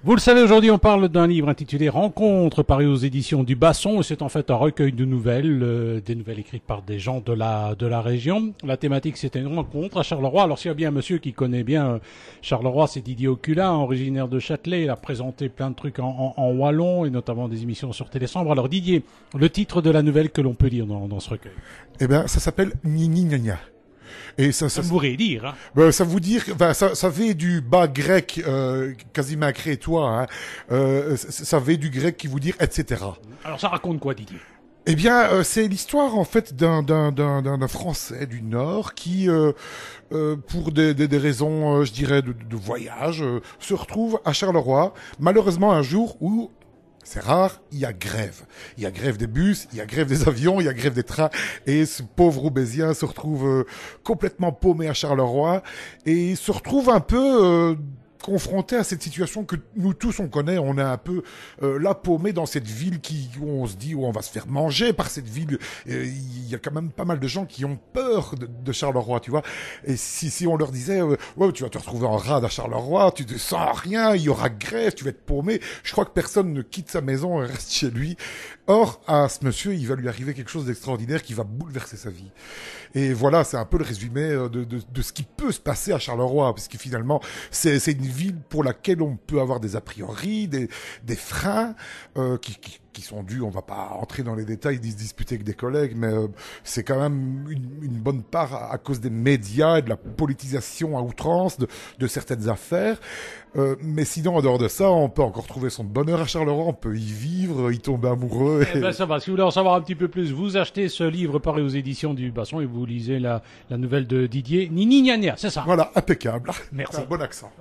Vous le savez, aujourd'hui on parle d'un livre intitulé Rencontres, paru aux éditions du Basson, et c'est en fait un recueil de nouvelles, des nouvelles écrites par des gens de la région. La thématique, c'était une rencontre à Charleroi. Alors s'il y a bien un monsieur qui connaît bien Charleroi, c'est Didier Oculin, originaire de Châtelet. Il a présenté plein de trucs en wallon, et notamment des émissions sur Télésambre. Alors Didier, le titre de la nouvelle que l'on peut lire dans ce recueil? Eh ben, ça s'appelle Nini Gna. Et ça pourrait dire, hein. Ça vous dire, ça vient du bas grec, quasiment crétois, hein. Ça vient du grec qui vous dire etc. Alors ça raconte quoi, Didier? Eh bien, c'est l'histoire en fait d'un Français du Nord qui, pour des raisons, je dirais, de voyage, se retrouve à Charleroi. Malheureusement, un jour où c'est rare, il y a grève. Il y a grève des bus, il y a grève des avions, il y a grève des trains. Et ce pauvre Roubaisien se retrouve complètement paumé à Charleroi et se retrouve un peu confronté à cette situation que nous tous on connaît. On est un peu là paumé dans cette ville où on se dit où on va se faire manger par cette ville. Il y a quand même pas mal de gens qui ont peur de Charleroi, tu vois. Et si on leur disait ouais, tu vas te retrouver en rade à Charleroi, tu te sens rien, il y aura grève, tu vas être paumé. Je crois que personne ne quitte sa maison et reste chez lui. Or, à ce monsieur, il va lui arriver quelque chose d'extraordinaire qui va bouleverser sa vie. Et voilà, c'est un peu le résumé de ce qui peut se passer à Charleroi, parce que finalement, c'est une ville pour laquelle on peut avoir des a priori, des freins qui sont dus. On va pas entrer dans les détails, se disputer avec des collègues, mais c'est quand même une bonne part à cause des médias et de la politisation à outrance de certaines affaires. Mais sinon, en dehors de ça, on peut encore trouver son bonheur à Charleroi, on peut y vivre, y tomber amoureux. Eh ben ça va, si vous voulez en savoir un petit peu plus, vous achetez ce livre paru aux éditions du Basson et vous lisez la nouvelle de Didier. Nini Gna Gna, c'est ça? Voilà, impeccable. Merci. Un bon accent.